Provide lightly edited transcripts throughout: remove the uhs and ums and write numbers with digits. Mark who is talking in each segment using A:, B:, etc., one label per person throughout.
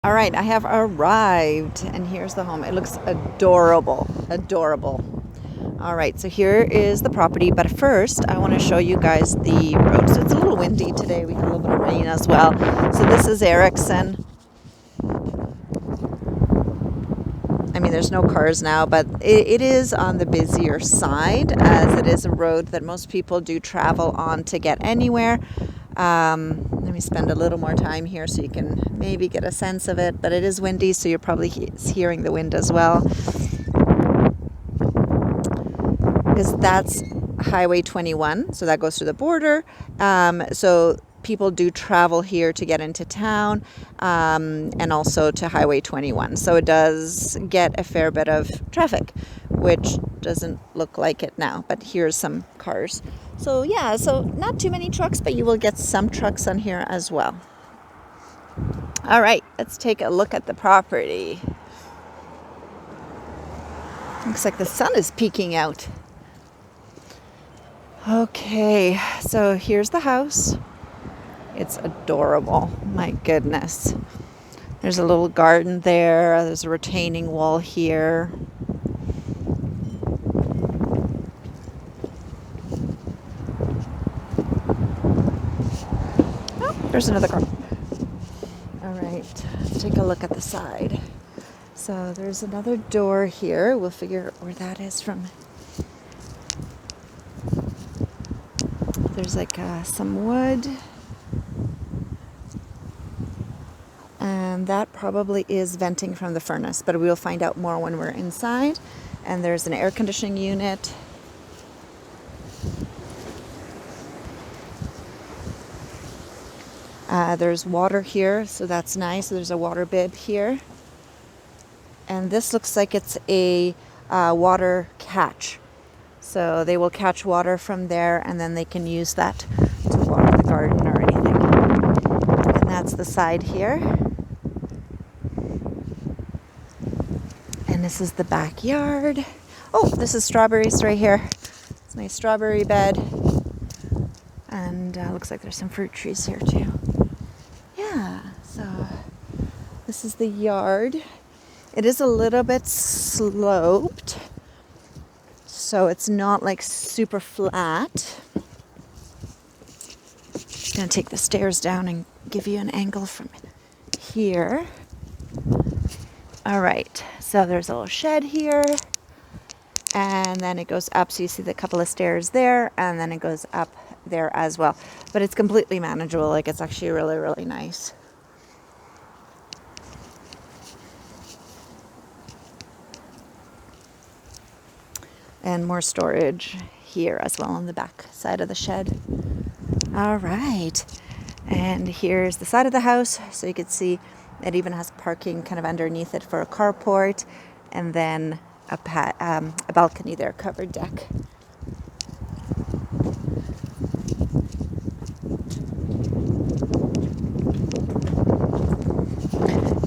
A: All right, I have arrived, and here's the home. It looks adorable, adorable. All right, so here is the property, but first I want to show you guys the road. So it's a little windy today. We had a little bit of rain as well. So this is Erickson. I mean, there's no cars now, but it is on the busier side, as it is a road that most people do travel on to get anywhere. Let me spend a little more time here so you can maybe get a sense of it, but it is windy, so you're probably hearing the wind as well, because that's Highway 21, so that goes through the border. So people do travel here to get into town, and also to Highway 21. So it does get a fair bit of traffic, which doesn't look like it now, but here's some cars. So yeah, so not too many trucks, but you will get some trucks on here as well. All right, let's take a look at the property. Looks like the sun is peeking out. Okay, so here's the house. It's adorable. My goodness. There's a little garden there. There's a retaining wall here. Oh, there's another car. All right, let's take a look at the side. So there's another door here. We'll figure out where that is from. There's like some wood. And that probably is venting from the furnace, but we'll find out more when we're inside. And there's an air conditioning unit. There's water here, so that's nice. There's a water bib here. And this looks like it's a water catch. So they will catch water from there, and then they can use that to water the garden or anything. And that's the side here. And this is the backyard. Oh, this is strawberries right here. It's a nice strawberry bed. And looks like there's some fruit trees here too. Yeah, so this is the yard. It is a little bit sloped, so it's not like super flat. Just gonna take the stairs down and give you an angle from here. All right, so there's a little shed here, and then it goes up, so you see the couple of stairs there, and then it goes up there as well. But it's completely manageable. Like, it's actually really, really nice. And more storage here as well on the back side of the shed. All right, and here's the side of the house, so you can see it even has parking kind of underneath it for a carport, and then a balcony there, covered deck.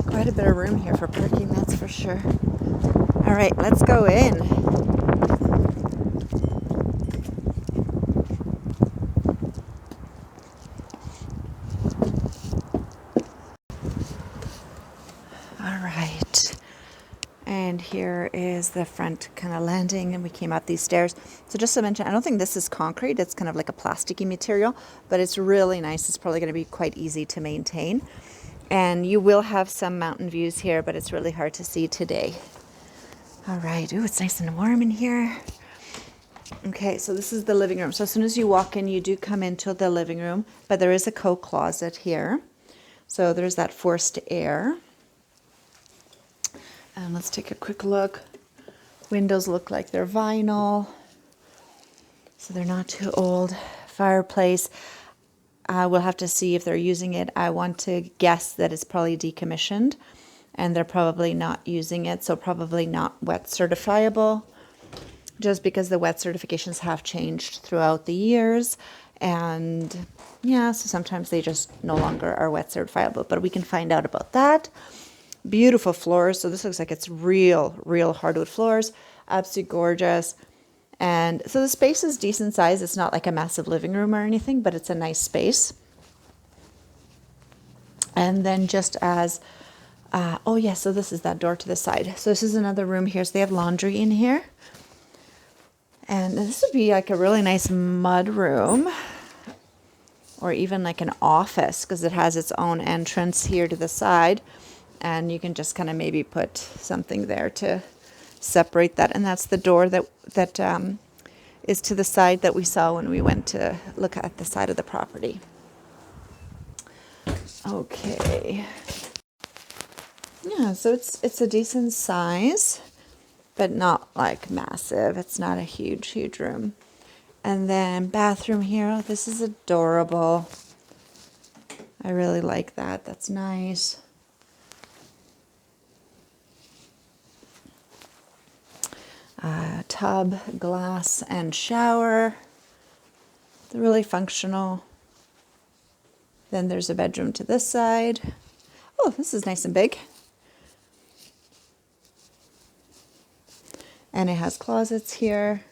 A: Quite a bit of room here for parking, that's for sure. All right, let's go in. And here is the front kind of landing, and we came up these stairs. So just to mention, I don't think this is concrete. It's kind of like a plasticky material, but it's really nice. It's probably going to be quite easy to maintain. And you will have some mountain views here, but it's really hard to see today. All right. Ooh, it's nice and warm in here. Okay, so this is the living room. So as soon as you walk in, you do come into the living room, but there is a coat closet here. So there's that forced air. And let's take a quick look. Windows look like they're vinyl, so they're not too old. Fireplace, we'll have to see if they're using it. I want to guess that it's probably decommissioned, and they're probably not using it, so probably not wet certifiable, just because the wet certifications have changed throughout the years. And yeah, so sometimes they just no longer are wet certifiable, but we can find out about that. Beautiful floors. So this looks like it's real hardwood floors. Absolutely gorgeous. And so the space is decent size. It's not like a massive living room or anything, but it's a nice space. And then just as Oh yeah, so this is that door to the side. So this is another room here. So they have laundry in here. And this would be like a really nice mud room, or even like an office, because it has its own entrance here to the side. And you can just kind of maybe put something there to separate that. And that's the door that is to the side that we saw when we went to look at the side of the property. Okay. Yeah, so it's a decent size, but not like massive. It's not a huge room. And then bathroom here. Oh, this is adorable. I really like that. That's nice. Tub, glass, and shower. They're really functional. Then there's a bedroom to this side. Oh, this is nice and big. And it has closets here.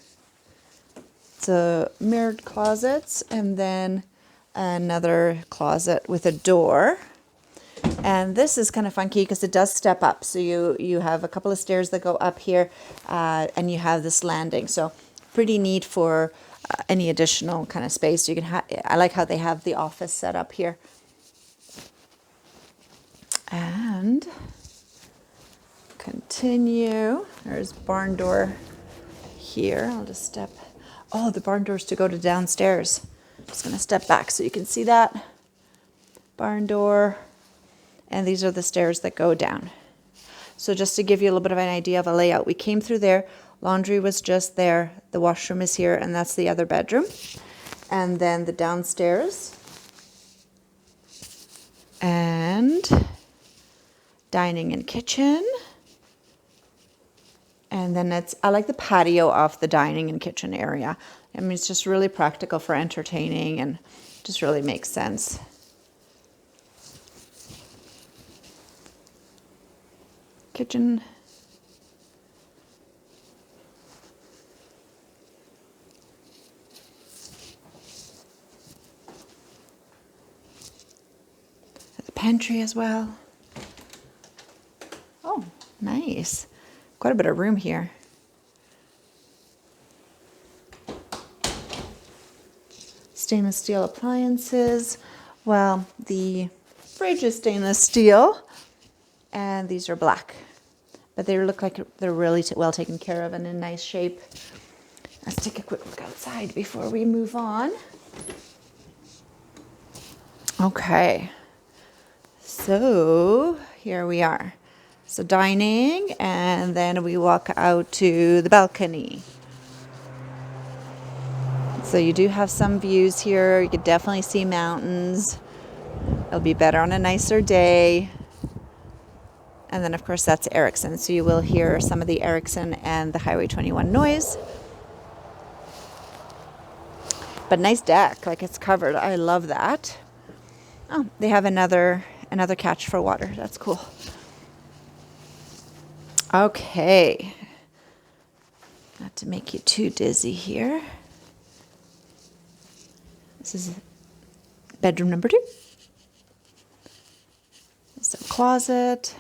A: It's a mirrored closets, and then another closet with a door. And this is kind of funky because it does step up. So you have a couple of stairs that go up here, and you have this landing. So pretty neat for any additional kind of space. You can I like how they have the office set up here. And continue. There's barn door here. I'll just step. Oh, the barn door's to go to downstairs. I'm just going to step back so you can see that. Barn door. And these are the stairs that go down. So just to give you a little bit of an idea of a layout, we came through there. Laundry was just there. The washroom is here, and that's the other bedroom. And then the downstairs. And dining and kitchen. And then I like the patio off the dining and kitchen area. I mean, it's just really practical for entertaining and just really makes sense. Kitchen. The pantry as well. Oh, nice. Quite a bit of room here. Stainless steel appliances. Well, the fridge is stainless steel, and these are black. But they look like they're really well taken care of and in nice shape. Let's take a quick look outside before we move on. Okay. So here we are. So dining, and then we walk out to the balcony. So you do have some views here. You could definitely see mountains. It'll be better on a nicer day. And then, of course, that's Erickson. So you will hear some of the Erickson and the Highway 21 noise. But nice deck, like it's covered. I love that. Oh, they have another catch for water. That's cool. Okay. Not to make you too dizzy here. This is bedroom number 2. It's a closet.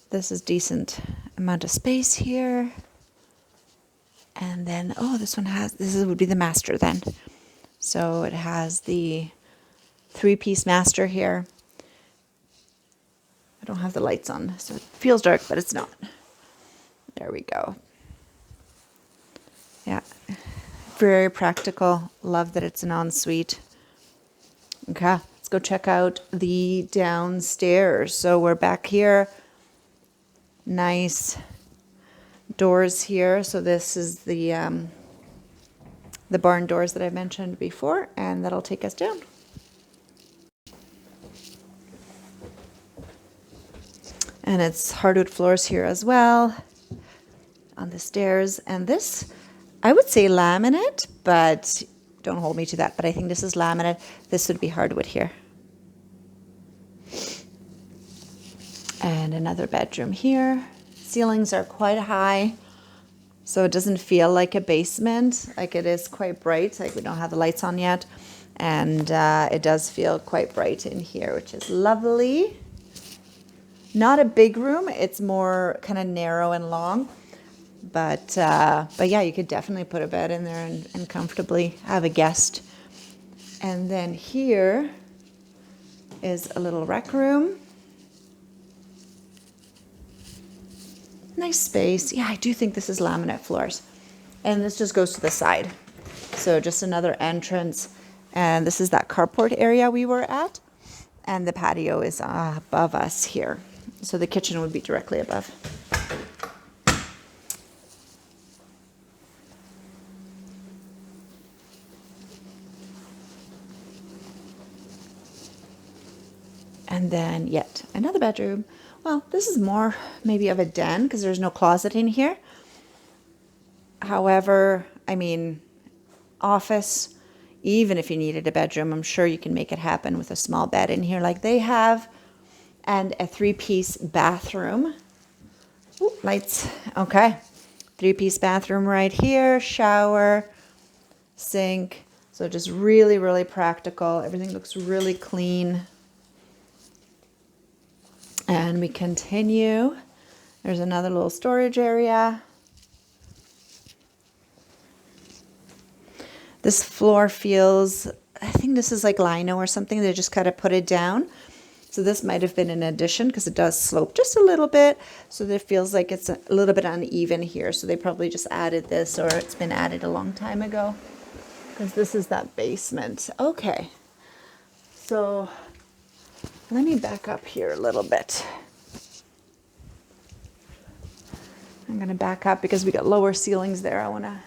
A: This is decent amount of space here. And then, oh, this would be the master then. So it has the 3-piece master here. I don't have the lights on, so it feels dark, but it's not. There we go. Yeah, very practical. Love that it's an ensuite. Okay, let's go check out the downstairs. So we're back here. Nice doors here. So this is the barn doors that I mentioned before, and that'll take us down. And it's hardwood floors here as well on the stairs. And this, I would say laminate, but don't hold me to that. But I think this is laminate. This would be hardwood here. And another bedroom here. Ceilings are quite high, so it doesn't feel like a basement. Like it is quite bright. Like we don't have the lights on yet. And it does feel quite bright in here, which is lovely. Not a big room. It's more kind of narrow and long. But yeah, you could definitely put a bed in there and comfortably have a guest. And then here is a little rec room. Nice space. Yeah, I do think this is laminate floors. And this just goes to the side. So just another entrance. And this is that carport area we were at. And the patio is above us here. So the kitchen would be directly above. And then yet another bedroom. Well, this is more maybe of a den because there's no closet in here. However, I mean, office, even if you needed a bedroom, I'm sure you can make it happen with a small bed in here like they have. And a 3-piece bathroom. Ooh, lights. Okay. 3-piece bathroom right here. Shower, sink. So just really, really practical. Everything looks really clean. And we continue. There's another little storage area. This floor feels, I think this is like lino or something. They just kind of put it down. So this might have been an addition because it does slope just a little bit. So it feels like it's a little bit uneven here. So they probably just added this, or it's been added a long time ago. Because this is that basement. Okay. So let me back up here a little bit. I'm going to back up because we got lower ceilings there. I want to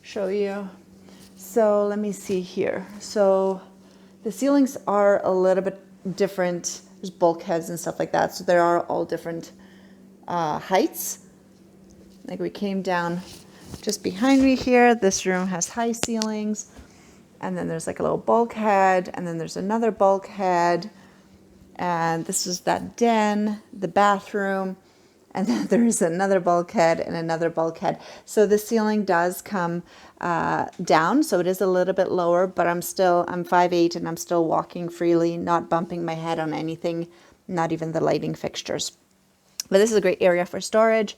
A: show you. So let me see here. So the ceilings are a little bit different. There's bulkheads and stuff like that. So there are all different heights. Like we came down just behind me here. This room has high ceilings. And then there's like a little bulkhead. And then there's another bulkhead. And this is that den, the bathroom. And then there's another bulkhead and another bulkhead. So the ceiling does come down. So it is a little bit lower, but I'm 5'8" and I'm still walking freely, not bumping my head on anything, not even the lighting fixtures. But this is a great area for storage,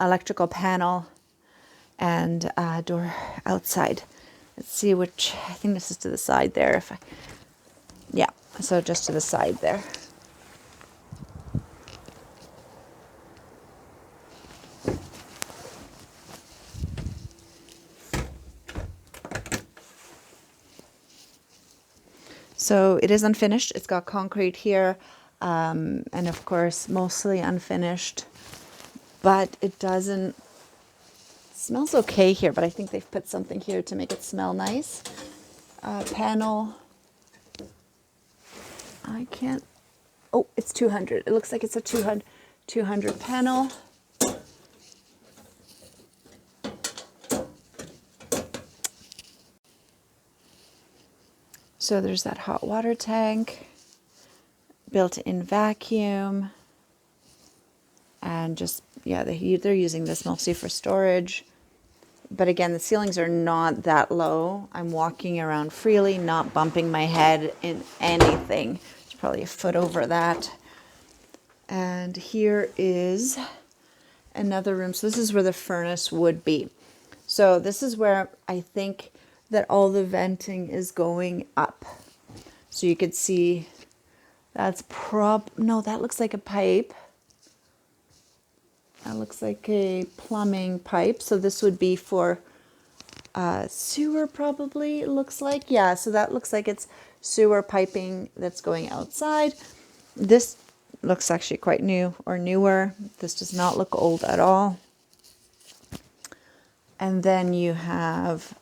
A: electrical panel, and door outside. Let's see which, I think this is to the side there. Yeah, so just to the side there. So it is unfinished. It's got concrete here, and of course, mostly unfinished. But it doesn't, it smells okay here, but I think they've put something here to make it smell nice. Panel. I can't, oh, it's 200. It looks like it's a 200 panel. So there's that hot water tank, built-in vacuum, and just, yeah, they're using this mostly for storage. But again, the ceilings are not that low. I'm walking around freely, not bumping my head in anything. It's probably a foot over that. And here is another room. So this is where the furnace would be. So this is where I think that all the venting is going up. So you could see that's no, that looks like a pipe. That looks like a plumbing pipe. So this would be for sewer probably, it looks like. Yeah, so that looks like it's sewer piping that's going outside. This looks actually quite new or newer. This does not look old at all. And then you have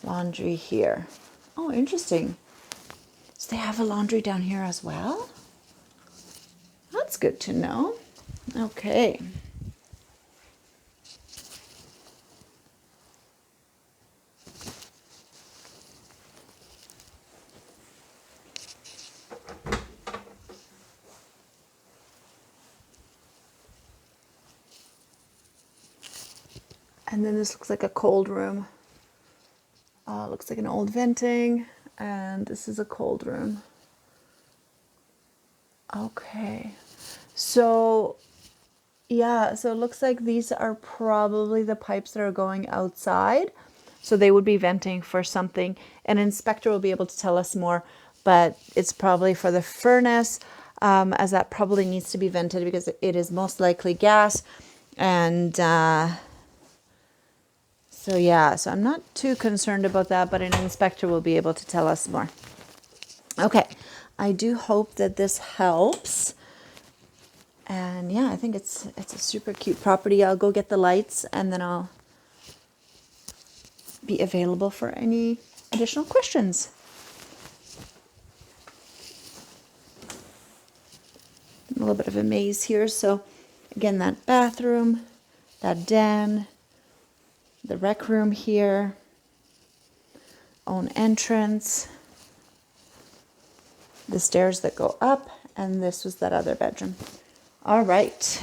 A: laundry here. Oh, interesting. So they have a laundry down here as well? That's good to know. Okay. And then this looks like a cold room. Looks like an old venting. And this is a cold room. Okay. So yeah, so it looks like these are probably the pipes that are going outside. So they would be venting for something. An inspector will be able to tell us more, but it's probably for the furnace, as that probably needs to be vented because it is most likely gas. And so yeah, so I'm not too concerned about that, but an inspector will be able to tell us more. Okay, I do hope that this helps. And yeah, I think it's a super cute property. I'll go get the lights and then I'll be available for any additional questions. A little bit of a maze here. So again, that bathroom, that den, the rec room here, own entrance, the stairs that go up, and this was that other bedroom. All right.